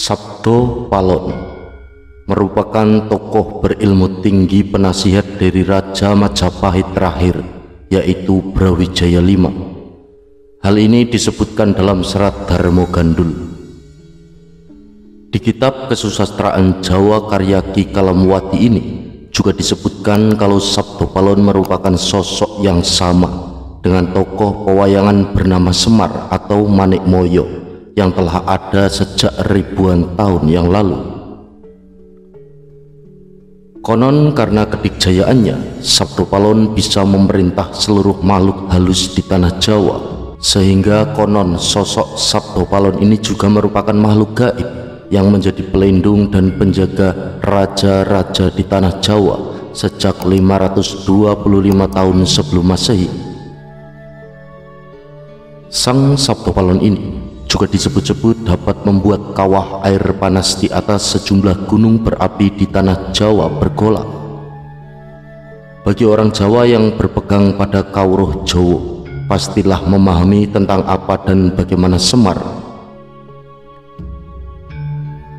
Sabdo Palon merupakan tokoh berilmu tinggi penasihat dari Raja Majapahit terakhir, yaitu Brawijaya V. Hal ini disebutkan dalam serat Darmo Gandul. Di kitab kesusastraan Jawa karya Ki Kalamwati ini juga disebutkan kalau Sabdo Palon merupakan sosok yang sama dengan tokoh pewayangan bernama Semar atau Manik Moyo yang telah ada sejak ribuan tahun yang lalu. Konon karena kedikjayaannya, Sabdo Palon bisa memerintah seluruh makhluk halus di tanah Jawa, sehingga konon sosok Sabdo Palon ini juga merupakan makhluk gaib yang menjadi pelindung dan penjaga raja-raja di tanah Jawa sejak 525 tahun sebelum Masehi. Sang Sabdo Palon ini juga disebut-sebut dapat membuat kawah air panas di atas sejumlah gunung berapi di tanah Jawa bergolak. Bagi orang Jawa yang berpegang pada kawruh Jawa, pastilah memahami tentang apa dan bagaimana Semar.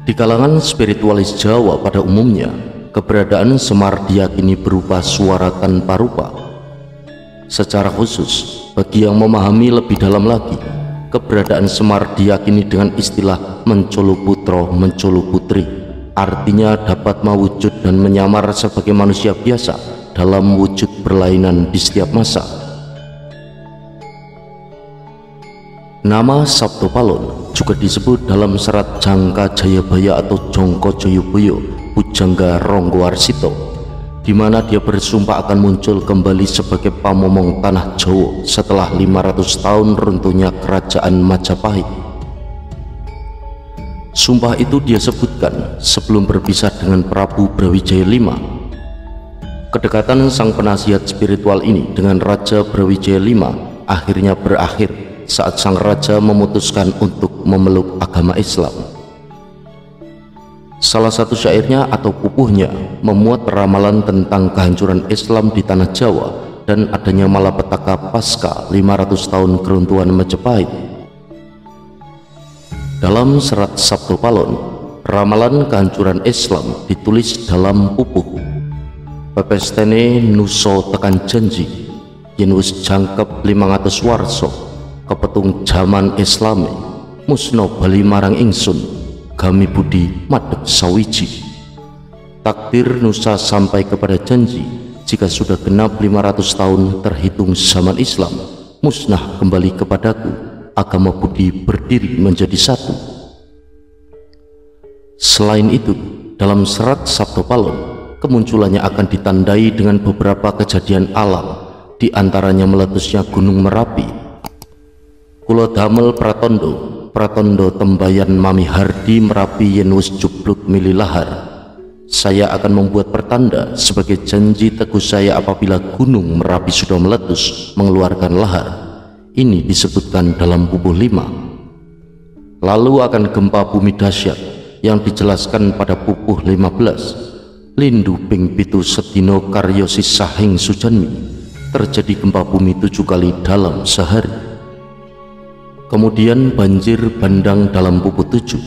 Di kalangan spiritualis Jawa pada umumnya, keberadaan Semar diyakini berupa suara tanpa rupa. Secara khusus, bagi yang memahami lebih dalam lagi, keberadaan Semar diyakini dengan istilah menculu putro, menculu putri, artinya dapat mewujud dan menyamar sebagai manusia biasa dalam wujud berlainan di setiap masa. Nama Sabdo Palon juga disebut dalam serat Jangka Jayabaya atau Jongko Joyoboyo Pujangga Ronggowarsito, di mana dia bersumpah akan muncul kembali sebagai pamomong tanah Jawa setelah 500 tahun runtuhnya kerajaan Majapahit. Sumpah itu dia sebutkan sebelum berpisah dengan Prabu Brawijaya V. Kedekatan sang penasihat spiritual ini dengan Raja Brawijaya V akhirnya berakhir saat sang raja memutuskan untuk memeluk agama Islam. Salah satu syairnya atau pupuhnya memuat ramalan tentang kehancuran Islam di tanah Jawa dan adanya malapetaka pasca 500 tahun keruntuhan Majapahit. Dalam serat Sabdo Palon, ramalan kehancuran Islam ditulis dalam pupuh. Pepestene nuso tekan janji, yen wis jangkep 500 warsa, kepetung jaman Islami, musno bali marang ingsun, kami budi madhep sawiji. Takdir nusa sampai kepada janji, jika sudah genap 500 tahun terhitung zaman Islam, musnah kembali kepadaku, agama budi berdiri menjadi satu. Selain itu, dalam serat Sabdo Palon, kemunculannya akan ditandai dengan beberapa kejadian alam, di antaranya meletusnya Gunung Merapi. Kula damel pratondo tembayan Mami Hardi Merapi yen wis jubluk mili lahar. Saya akan membuat pertanda sebagai janji teguh saya apabila Gunung Merapi sudah meletus mengeluarkan lahar. Ini disebutkan dalam pupuh 5. Lalu akan gempa bumi dahsyat yang dijelaskan pada pupuh 15. Lindu ping pitu sedino karyo sisahing sujanmi, terjadi gempa bumi 7 kali dalam sehari. Kemudian banjir bandang dalam pupuh 7.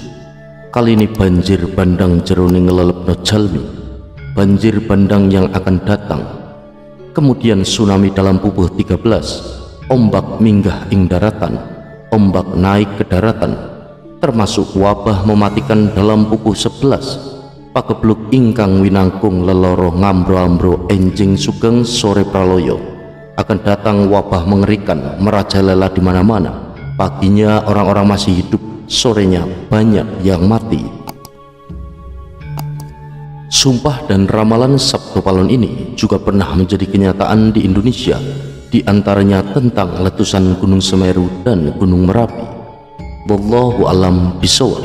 Kali ini banjir bandang jeroning ngelelebno jalmi, banjir bandang yang akan datang. Kemudian tsunami dalam pupuh 13. Ombak minggah ing daratan, ombak naik ke daratan, termasuk wabah mematikan dalam pupuh 11. Pagebluk ingkang winangkung leloro ngambro-ambro enjing sugeng sore praloyo, akan datang wabah mengerikan merajalela di mana-mana. Paginya orang-orang masih hidup, sorenya banyak yang mati. Sumpah dan ramalan Sabdo Palon ini juga pernah menjadi kenyataan di Indonesia, di antaranya tentang letusan Gunung Semeru dan Gunung Merapi. Wallahu alam bishawab.